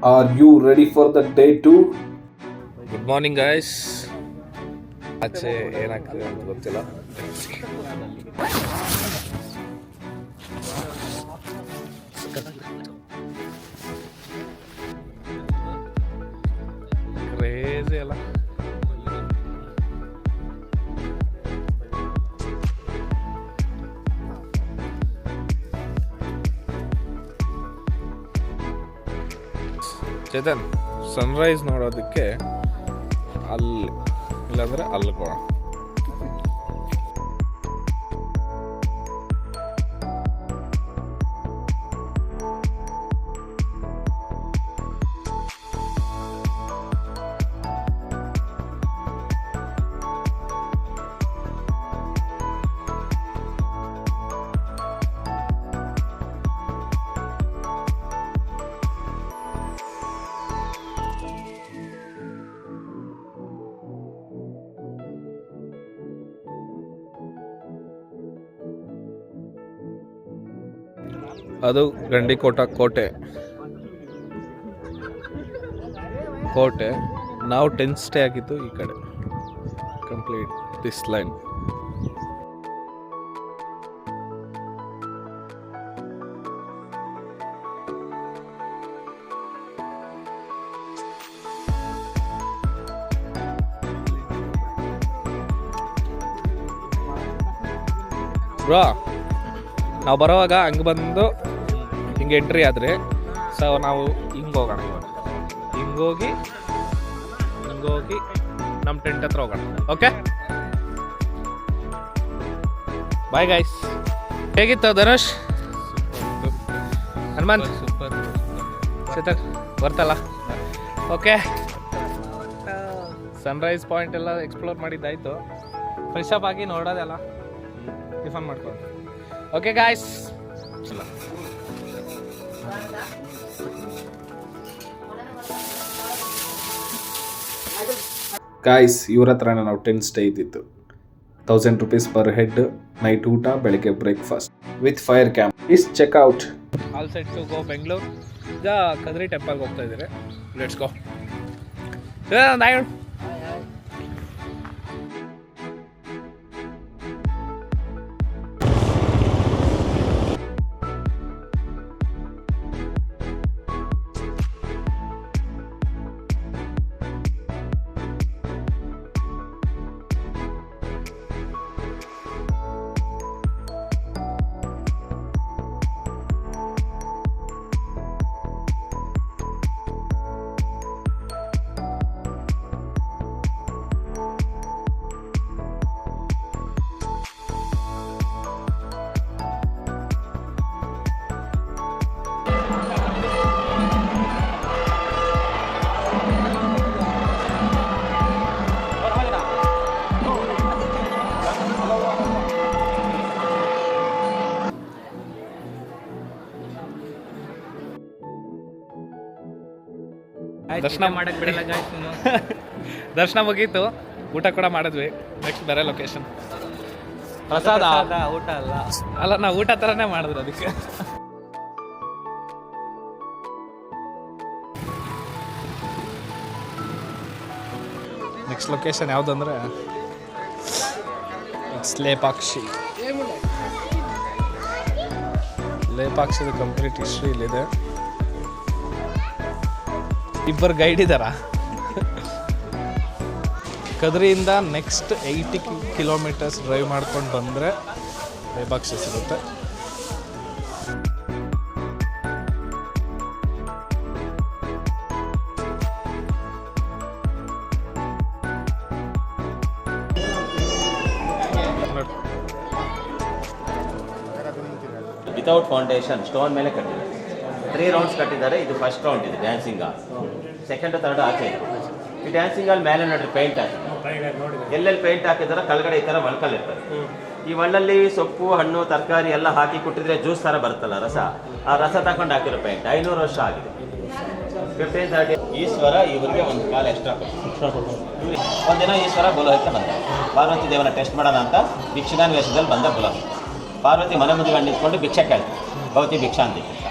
Are you ready for the day 2? Good morning guys. ಆಚೆ ಏನಾಗ್ತದೆ ಅಂತ ಗೊತ್ತಿಲ್ಲ. ಕ್ರೇಜಿ ಅಲ್ಲ. ಚೇತನ್, ಸನ್ರೈಸ್ ನೋಡೋದಕ್ಕೆ ಅಲ್ಲಿ ಇಲ್ಲಾಂದ್ರೆ ಅಲ್ಲಿ ಹೋಗೋಣ. ಅದು ಗಂಡಿಕೋಟ ಕೋಟೆ. ನಾವು 10 ಸ್ಟೇ ಆಗಿದ್ದು ಈ ಕಡೆ. Complete this line. ಬ್ರೋ, ನಾವು ಬರೋವಾಗ ಹಂಗೆ ಬಂದು ಹಿಂಗೆ ಎಂಟ್ರಿ ಆದರೆ ಸೊ ನಾವು ಹಿಂಗೆ ಹೋಗೋಣ. ಹಿಂಗೋಗಿ ನಮ್ಮ ಟೆಂಟ್ ಹತ್ರ ಹೋಗೋಣ. Okay, bye guys. ಹೇಗಿತ್ತು ಧನುಷ್? ಹನುಮಂತ್ ಸೂಪರ್. ಚೇತನ್ ಬರ್ತಲ್ಲ? ಓಕೆ, ಸನ್ರೈಸ್ ಪಾಯಿಂಟ್ ಎಲ್ಲ ಎಕ್ಸ್ಪ್ಲೋರ್ ಮಾಡಿದ್ದಾಯಿತು. ಫ್ರೆಶ್ ಅಪ್ ಆಗಿ ನೋಡೋದೆಲ್ಲ ಟಿಫನ್ ಮಾಡ್ಕೊಂಡು. ಓಕೆ ಗಾಯ್ಸ್, ಗಾಯ್ಸ್, ಇವ್ರ ಹತ್ರನೇ ನಾವು 10 ಸ್ಟೇ ಇದ್ದಿತ್ತು. 1000 rupees ಪರ್ ಹೆಡ್. ನೈಟ್ ಊಟ, ಬೆಳಗ್ಗೆ breakfast with fire camp. Is checkout. All set to go Bengaluru. ಈಗ ಕದ್ರಿ ಟೆಂಪಲ್ಗೆ ಹೋಗ್ತಾ ಇದ್ದೀರಿ. Let's go. ದರ್ಶನ ಮಾಡಕ್ ಬಿಡಲ್ಲ ಗಾಯ್ಸ್. ದರ್ಶನ ಮುಗೀತು, ಊಟ ಕೂಡ ಮಾಡಿದ್ವಿ. ನೆಕ್ಸ್ಟ್ ಬೇರೆ ಲೊಕೇಶನ್. ಪ್ರಸಾದ ಊಟ ಅಲ್ಲ, ನಾವು ಊಟ ಥರನೇ ಮಾಡಿದ್ರು ಅದಕ್ಕೆ. ನೆಕ್ಸ್ಟ್ ಲೊಕೇಶನ್ ಯಾವುದಂದ್ರೆ ಲೇಪಾಕ್ಷಿದು ಕಂಪ್ಲೀಟ್ ಹಿಸ್ಟ್ರಿ ಇಲ್ಲಿದೆ. ಇಬ್ಬರು ಗೈಡ್ ಇದ್ದಾರ. ಕದ್ರಿಯಿಂದ ನೆಕ್ಸ್ಟ್ 80 kilometers ಡ್ರೈವ್ ಮಾಡ್ಕೊಂಡು ಬಂದರೆ ಲೇಪಾಕ್ಷಿ ಸಿಗುತ್ತೆ. ವಿತೌಟ್ ಫೌಂಡೇಶನ್ ಸ್ಟೋನ್ ಮೇಲೆ ಕಟ್ಟಿದ್ದಾರೆ. 3 rounds ಕಟ್ಟಿದ್ದಾರೆ. ಇದು ಫಸ್ಟ್ ರೌಂಡ್. ಇದೆ ಡ್ಯಾನ್ಸಿಂಗ್ ಹಾಲ್. ಸೆಕೆಂಡ್ ಥರ್ಡ್ ಆಚೆ ಇದೆ. ಈ ಡ್ಯಾನ್ಸಿಂಗ್ ಹಾಲ್ ಮೇಲೆ ನೋಡ್ರಿ ಪೇಂಟ್ ಹಾಕಿದ್ದಾರೆ. ಎಲ್ಲೆಲ್ಲಿ ಪೇಂಟ್ ಹಾಕಿದಾರೆ ಕೆಳಗಡೆ ಈ ಥರ ಒಳ್ಕಲ್ ಇರ್ತದೆ. ಈ ಒಳ್ಳಲ್ಲಿ ಸೊಪ್ಪು ಹಣ್ಣು ತರಕಾರಿ ಎಲ್ಲ ಹಾಕಿ ಕೊಟ್ಟಿದ್ರೆ ಜ್ಯೂಸ್ ಥರ ಬರುತ್ತಲ್ಲ ರಸ, ಆ ರಸ ತಗೊಂಡು ಹಾಕಿರೋ ಪೇಂಟ್ 500 ವರ್ಷ ಆಗಿದೆ. 1530 ಈಶ್ವರ ಇವರಿಗೆ ಒಂದು ಕಾಲ ಎಕ್ಸ್ಟ್ರಾ ಒಂದಿನ ಈಶ್ವರ ಬುಲಹಕ್ಕೆ ಬಂದ. ಪಾರ್ವತಿ ದೇವನ ಟೆಸ್ಟ್ ಮಾಡೋಣ ಅಂತ ಭಿಕ್ಷುಗಾನ ವೇಷದಲ್ಲಿ ಬಂದ ಬುಲಹ. ಪಾರ್ವತಿ ಮನೆ ಮುಂದೆ ನಿಂತ್ಕೊಂಡು ಭಿಕ್ಷೆ ಕೇಳ್ತಾರೆ. ಭವತಿ ಭಿಕ್ಷಾ ಅಂತ.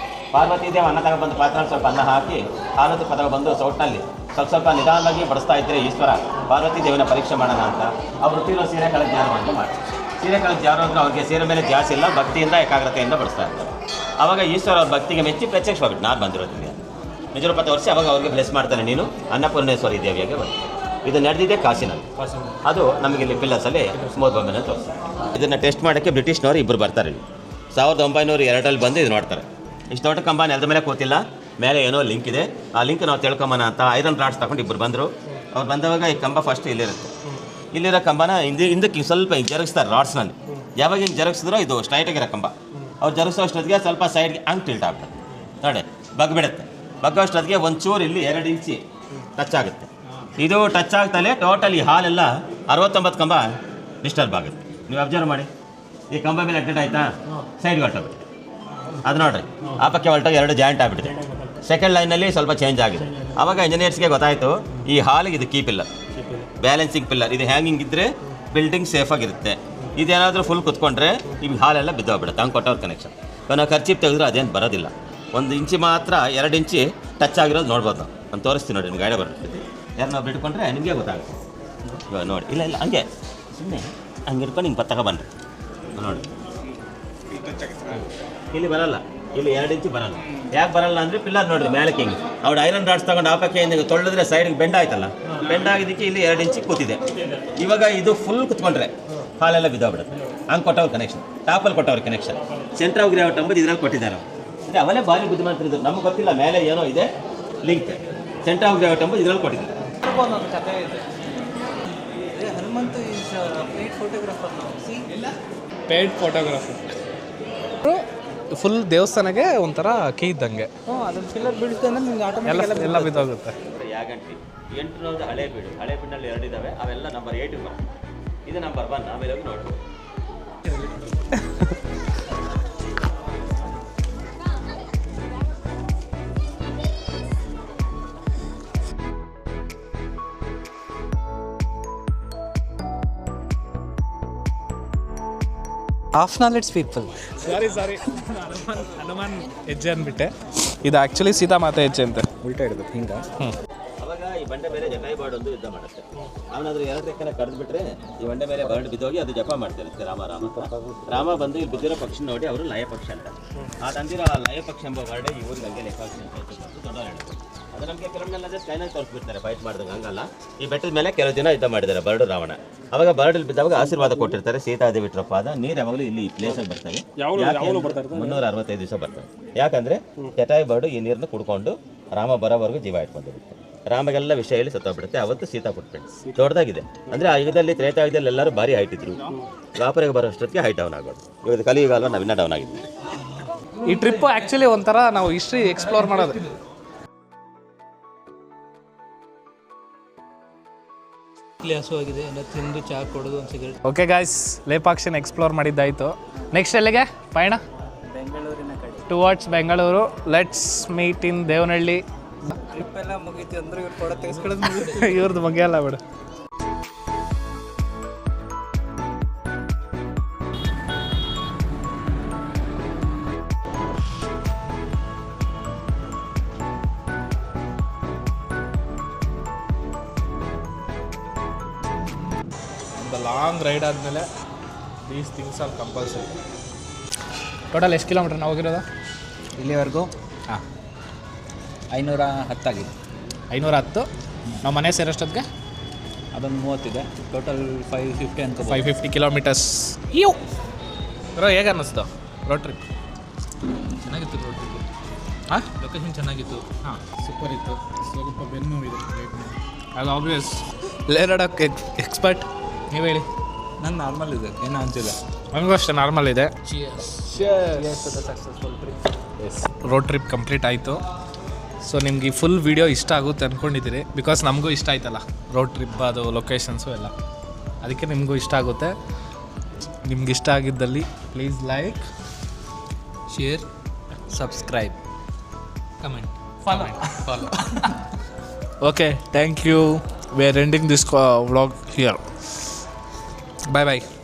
ಪಾರ್ವತಿ ದೇವ ಅನ್ನ ತಗೊಬಂದು ಪಾತ್ರೆ ಸ್ವಲ್ಪ ಅನ್ನ ಹಾಕಿ ಹಾಲು ತುಪ್ಪ ತಗೊಬಂದು ಸೌಟ್ನಲ್ಲಿ ಸ್ವಲ್ಪ ನಿಧಾನವಾಗಿ ಬಡಿಸ್ತಾ ಇದ್ದರೆ ಈಶ್ವರ ಪಾರ್ವತಿ ದೇವನ ಪರೀಕ್ಷೆ ಮಾಡೋಣ ಅಂತ ಅವ್ರು ವೃತ್ತಿರೋ ಸೀರೆ ಕೆಳಗೆ ಜಾರು ಅಂತ ಮಾಡಿ ಸೀರೆ ಕೆಳಗೆ ಜಾರು ಅಂದ್ರೆ ಅವ್ರಿಗೆ ಸೀರೆ ಮೇಲೆ ಜಾಸ್ತಿ ಇಲ್ಲ ಭಕ್ತಿಯಿಂದ ಏಕಾಗ್ರತೆಯಿಂದ ಬಡಿಸ್ತಾ ಇರ್ತಾರೆ. ಆವಾಗ ಈಶ್ವರ ಅವ್ರ ಭಕ್ತಿಗೆ ಮೆಚ್ಚಿ ಪ್ರತ್ಯಕ್ಷವಾಗ್ಬಿಟ್ಟು ನಾನು ಬಂದಿರೋದಿಲ್ಲ ನಿಜರೂಪತೆ ವರ್ಷ ಅವಾಗ ಅವ್ರಿಗೆ ಬ್ಲೆಸ್ ಮಾಡ್ತಾನೆ. ನೀನು ಅನ್ನಪೂರ್ಣೇಶ್ವರಿ ದೇವಿಯಾಗೆ ಬಂದು ಇದು ನಡೆದಿದೆ ಕಾಶಿನಲ್ಲಿ. ಅದು ನಮಗೆ ಇಲ್ಲಿ ಪಿಲ್ಲರ್ಸಲ್ಲಿ ಸ್ಮೂತ್ ಬೊಂಬೆನ ತೋರಿಸಿ ಇದನ್ನು ಟೆಸ್ಟ್ ಮಾಡೋಕ್ಕೆ ಬ್ರಿಟಿಷ್ನವರು ಇಬ್ಬರು ಬರ್ತಾರೆ. 1902 ಬಂದು ಇದು ನೋಡ್ತಾರೆ. ಇಷ್ಟು ದೊಡ್ಡ ಕಂಬ ನೆಲದ ಮೇಲೆ ಕೂತಿಲ್ಲ, ಮೇಲೆ ಏನೋ ಲಿಂಕ್ ಇದೆ. ಆ ಲಿಂಕ್ ನಾವು ತಿಳ್ಕೊಂಬನ ಅಂತ ಐರನ್ ರಾಡ್ಸ್ ತಗೊಂಡು ಇಬ್ಬರು ಬಂದರು. ಅವ್ರು ಬಂದವಾಗ ಈ ಕಂಬ ಫಸ್ಟ್ ಇಲ್ಲಿರುತ್ತೆ. ಇಲ್ಲಿರೋ ಕಂಬನ ಹಿಂದಕ್ಕೆ ಸ್ವಲ್ಪ ಹಿಂಗೆ ಜರುಗಿಸ್ತಾರೆ ರಾಡ್ಸ್ನಲ್ಲಿ. ಯಾವಾಗ ಹಿಂಗೆ ಜರುಗಿಸಿದ್ರೋ ಇದು ಸ್ಟ್ರೈಟಾಗಿರೋ ಕಂಬ. ಅವ್ರು ಜರುಗಿಸೋಷ್ಟೊತ್ತಿಗೆ ಸ್ವಲ್ಪ ಸೈಡ್ಗೆ ಹಂಗೆ ಟಿಲ್ಟ್ ಆಗ್ತದೆ ನೋಡಿ, ಬಗ್ಬಿಡುತ್ತೆ. ಬಗ್ಗೋಷ್ಟೊತ್ತಿಗೆ ಒಂಚೂರು ಇಲ್ಲಿ 2 ಇಂಚಿ ಟಚ್ ಆಗುತ್ತೆ. ಇದು ಟಚ್ ಆಗ್ತಲೇ ಟೋಟಲ್ ಈ ಹಾಲೆಲ್ಲ 69 ಕಂಬ ಡಿಸ್ಟರ್ಬ್ ಆಗುತ್ತೆ. ನೀವು ಅಬ್ಸರ್ವ್ ಮಾಡಿ, ಈ ಕಂಬ ಮೇಲೆ ಅಡ್ಡೆಡ್ ಆಯಿತಾ, ಸೈಡ್ಗೆ ಹೊರಟೋಗುತ್ತೆ. ಅದು ನೋಡಿರಿ, ಆ ಪಕ್ಕೆ ಹೊರಟೋಗಿ 2 ಜಾಯಿಂಟ್ ಆಗಿಬಿಟ್ಟಿದೆ. ಸೆಕೆಂಡ್ ಲೈನಲ್ಲಿ ಸ್ವಲ್ಪ ಚೇಂಜ್ ಆಗಿದೆ. ಆವಾಗ ಇಂಜಿನಿಯರ್ಸ್ಗೆ ಗೊತ್ತಾಯಿತು ಈ ಹಾಲಿಗೆ ಇದು ಕೀ ಪಿಲ್ಲರ್, ಬ್ಯಾಲೆನ್ಸಿಂಗ್ ಪಿಲ್ಲರ್. ಇದು ಹ್ಯಾಂಗಿಂಗ್ ಇದ್ದರೆ ಬಿಲ್ಡಿಂಗ್ ಸೇಫಾಗಿರುತ್ತೆ. ಇದೇನಾದರೂ ಫುಲ್ ಕುತ್ಕೊಂಡ್ರೆ ಈ ಹಾಲೆಲ್ಲ ಬಿದ್ದೋಗ್ಬಿಡುತ್ತೆ. ಹಂಗೆ ಕೊಟ್ಟವ್ರ ಕನೆಕ್ಷನ್. ನಾವು ಖರ್ಚಿಪ್ ತೆಗೆದ್ರೆ ಅದೇನು ಬರೋದಿಲ್ಲ. 1 ಇಂಚಿ ಮಾತ್ರ 2 ಇಂಚಿ ಟಚ್ ಆಗಿರೋದು ನೋಡ್ಬೋದು. ನಾನು ತೋರಿಸ್ತೀನಿ ನೋಡಿ, ನಿಮ್ಗೆ ಗಾಡಿ ಬರ್ತೈತಿ. ಯಾರು ನಾವು ಬಿಟ್ಕೊಂಡ್ರೆ ನಿಮಗೆ ಗೊತ್ತಾಗುತ್ತೆ. ಇವಾಗ ನೋಡಿ, ಇಲ್ಲ ಇಲ್ಲ ಸುಮ್ಮನೆ ಹಂಗೆ ಇಟ್ಕೊಂಡು ಹಿಂಗೆ ಪತ್ತಕ ಬನ್ನಿರಿ ನೋಡಿ. ಇಲ್ಲಿ ಬರಲ್ಲ, ಇಲ್ಲಿ 2 ಇಂಚಿ ಬರಲ್ಲ. ಯಾಕೆ ಬರಲ್ಲ ಅಂದರೆ ಪಿಲ್ಲರ್ ನೋಡಿರಿ ಮೇಲೆ ಹಿಂಗೆ ಅವ್ರು ಐರನ್ ರಾಡ್ಸ್ ತಗೊಂಡು ಆ ಪಕ್ಕೆಯಿಂದ ತೊಳೆದ್ರೆ ಸೈಡ್ಗೆ ಬೆಂಡ್ ಆಯ್ತಲ್ಲ, ಬೆಂಡ್ ಆಗಿದ್ದಕ್ಕೆ ಇಲ್ಲಿ 2 ಇಂಚಿ ಕೂತಿದೆ. ಇವಾಗ ಇದು ಫುಲ್ ಕುತ್ಕೊಂಡ್ರೆ ಹಾಲೆಲ್ಲ ಬಿದ್ದೋಗ್ಬಿಡುತ್ತೆ. ಹಂಗೆ ಕೊಟ್ಟವ್ರ ಕನೆಕ್ಷನ್, ಟಾಪಲ್ಲಿ ಕೊಟ್ಟವ್ರ ಕನೆಕ್ಷನ್. ಸೆಂಟ್ರ್ ಆಫ್ ಗ್ರಾವಿಟಿ ಅಂಬುದು ಇದರಲ್ಲಿ ಕೊಟ್ಟಿದ್ದಾರೆ. ಅಂದರೆ ಅವಲೇ ಭಾರಿ ಬುದ್ಧಿವಂತರಿದ್ರು. ನಮ್ಗೆ ಗೊತ್ತಿಲ್ಲ ಮೇಲೆ ಏನೋ ಇದೆ ಲಿಂಕ್. ಸೆಂಟ್ರ್ ಆಫ್ ಗ್ರಾವಿಟಿ ಅಂಬುದು ಇದರಲ್ಲಿ ಕೊಟ್ಟಿದ್ದಾರೆ. ಪೇಯ್ಡ್ ಫೋಟೋಗ್ರಾಫರ್ ಫುಲ್ ದೇವಸ್ಥಾನಕ್ಕೆ ಒಂಥರ ಕೀ ಇದ್ದಂಗೆ. ಎಲ್ಲ ಬಿದ್ದೋಗುತ್ತೆ. ಯಾಗಂಟಿ 800 ಹಳೆ ಬೀಡು, ಹಳೆ ಬೀಡಿನಲ್ಲಿ 2 ಇದ್ದಾವೆ. ಅವೆಲ್ಲ ನಂಬರ್ 8 ಬರುತ್ತೆ. ಇದು ನಂಬರ್ 1. ಆಮೇಲೆ ಹೋಗಿ ನೋಡ್ಬೋದು. Half knowledge people. Sorry Hanuman ಹೆಜ್ಜೆ ಅಂದ್ಬಿಟ್ಟೆ. ಇದು ಆ್ಯಕ್ಚುಲಿ ಸೀತಾ ಮಾತೆ ಹೆಜ್ಜೆ ಅಂತ ಉಲ್ಟಾ ಇಡಬೇಕು ಹಿಂಗೆ. ಅವಾಗ ಈ ಬಂಡೆ ಮೇಲೆ ಜಟಾಯಿ ಬಾರ್ಡ್ ಒಂದು ಯುದ್ಧ ಮಾಡುತ್ತೆ. ಅವನಾದ್ರೂ 2 ರೆಕ್ಕನ ಕರೆದು ಬಿಟ್ರೆ ಈ ಬಂಡೆ ಮೇಲೆ ಬರ್ಡ್ ಬಿದ್ದೋಗಿ ಅದು ಜಪ ಮಾಡ್ತಿರುತ್ತೆ. ರಾಮ ಬಂದು ಇಲ್ಲಿ ಬಿದ್ದಿರೋ ಪಕ್ಷಿ ನೋಡಿ ಅವರು ಲಯ ಪಕ್ಷಿ ಅಂತ. ಆ ತಂದಿರೋ ಆ ಲಯ ಪಕ್ಷಿ ಎಂಬ ವರ್ಡೆ ಈ ಊರಿಗೆ ಹಂಗೆ ಲೆಕ್ಕಾಕ್ಷಿ ಅಂತ ದೊಡ್ಡ ಹೇಳುತ್ತೆ. ಅದು ನಮಗೆ ಕೆಲವೊಂದೆಲ್ಲ ಸ್ಕೈನಲ್ಲಿ ತೋರಿಸ್ಬಿಡ್ತಾರೆ ಫೈಟ್ ಮಾಡಿದಾಗ. ಹಂಗಲ್ಲ, ಈ ಬೆಟ್ಟದ ಮೇಲೆ ಕೆಲವು ದಿನ ಯುದ್ಧ ಮಾಡಿದ್ದಾರೆ ಬರ್ಡು ರಾವಣ. ಅವಾಗ ಬರ್ಡಲ್ಲಿ ಬಿದ್ದಾಗ ಆಶೀರ್ವಾದ ಕೊಟ್ಟಿರ್ತಾರೆ. ಸೀತಾದೇವಿ ಟ್ರಪಾದ ನೀರು ಯಾವಾಗಲೂ ಇಲ್ಲಿ ಈ ಪ್ಲೇಸಲ್ಲಿ ಬರ್ತವೆ. 365 ದಿವಸ ಬರ್ತವೆ. ಯಾಕಂದರೆ ಜಟಾಯಿ ಬರ್ಡು ಈ ನೀರನ್ನು ಕುಡ್ಕೊಂಡು ರಾಮ ಬರೋವರೆಗೂ ಜೀವ ಇಟ್ಕೊಂಡಿರುತ್ತೆ. ರಾಮಗೆಲ್ಲ ವಿಷಯ ಹೇಳಿ ಸತ್ತೋಗ್ಬಿಡುತ್ತೆ. ಅವತ್ತು ಸೀತಾ ಕೊಟ್ಬಿಟ್ಟು ದೊಡ್ಡದಾಗಿದೆ. ಅಂದರೆ ಆ ಯುಗದಲ್ಲಿ ತ್ರೇತಾಯುಗದಲ್ಲಿ ಎಲ್ಲರೂ ಭಾರಿ ಹೈಟ್ ಇದ್ರು. ದ್ವಾಪರಿಗೆ ಬರೋಷ್ಟೊತ್ತಿಗೆ ಹೈಟ್ ಡೌನ್ ಆಗೋದು. ಇವಾಗ ಕಲಿಯುಗ ಅಲ್ವಾ, ನಾವಿನ್ನ ಡೌನ್ ಆಗಿದ್ವಿ. ಈ ಟ್ರಿಪ್ಪು ಆ್ಯಕ್ಚುಲಿ ಒಂಥರ ನಾವು ಹಿಸ್ಟ್ರಿ ಎಕ್ಸ್ಪ್ಲೋರ್ ಮಾಡೋದು. ಹಸುವಾಗಿದೆ, ತಿಂದು ಚಹಾ ಕೊಡೋದು ಒಂದು ಸಿಗರೇಟ್. ಓಕೆ ಗಾಯ್ಸ್, ಲೇಪಾಕ್ಷಿನ ಎಕ್ಸ್ಪ್ಲೋರ್ ಮಾಡಿದ್ದಾಯಿತು. ನೆಕ್ಸ್ಟ್ ಎಲ್ಲಿಗೆ ಪಯಣ? ಬೆಂಗಳೂರಿನ ಕಡೆ towards Bengaluru. Let's meet in Devanahalli. Trip ಎಲ್ಲ ಮುಗೀತು ಅಂದ್ರೆ ಇವ್ರು ಫೋಟೋ ತೆಗೆಸ್ಕೊಳ್ಳೋದು ಇವ್ರದ್ದು ಮುಗಿಯಲ್ಲ ಬಿಡು. ಲಾಂಗ್ ರೈಡ್ ಆದಮೇಲೆ these things are compulsory. Total ಎಷ್ಟು ಕಿಲೋಮೀಟ್ರ್ ನಾವು ಹೋಗಿರೋದು ಇಲ್ಲಿವರೆಗೂ? 510 ಆಗಿದೆ. 510. ನಾವು ಮನೆ ಸೇರೋಷ್ಟೊತ್ತಿಗೆ ಅದೊಂದು 30 ಇದೆ. ಟೋಟಲ್ 550 ಅನ್ಕೋ. 550 ಕಿಲೋಮೀಟರ್ಸ್. ಇವು ಬ್ರೋ ಹೇಗೆ ಅನ್ನಿಸ್ತು ರೋಡ್ ಟ್ರಿಪ್? ಚೆನ್ನಾಗಿತ್ತು ರೋಡ್ ಟ್ರಿಪ್. ಹಾಂ, ಲೊಕೇಶನ್ ಚೆನ್ನಾಗಿತ್ತು. ಹಾಂ, ಸೂಪರ್ ಇತ್ತು. ಸ್ವಲ್ಪ ಬೆನ್ನು ಇದೆ ಅದು ಆಬ್ವಿಯಸ್. ಲೇರಡಕ್ಕೆ ಎಕ್ಸ್ಪರ್ಟ್ ನೀವು ಹೇಳಿ. ನಂಗೆ ನಾರ್ಮಲ್ ಇದೆ, ಏನೂ ಅನಿಸಿಲ್ಲ. ನನಗೂ ಅಷ್ಟೇ ನಾರ್ಮಲ್ ಇದೆ. Successful trip. Yes, road trip complete ಆಯಿತು. ಸೊ ನಿಮ್ಗೆ ಈ ಫುಲ್ ವೀಡಿಯೋ ಇಷ್ಟ ಆಗುತ್ತೆ ಅಂದ್ಕೊಂಡಿದ್ದೀರಿ. ಬಿಕಾಸ್ ನಮಗೂ ಇಷ್ಟ ಆಯ್ತಲ್ಲ ರೋಡ್ ಟ್ರಿಪ್, ಅದು ಲೊಕೇಶನ್ಸು ಎಲ್ಲ. ಅದಕ್ಕೆ ನಿಮಗೂ ಇಷ್ಟ ಆಗುತ್ತೆ. ನಿಮ್ಗೆ ಇಷ್ಟ ಆಗಿದ್ದಲ್ಲಿ please like, share, subscribe, comment, follow. Okay, thank you. We are ending this vlog here. Bye bye.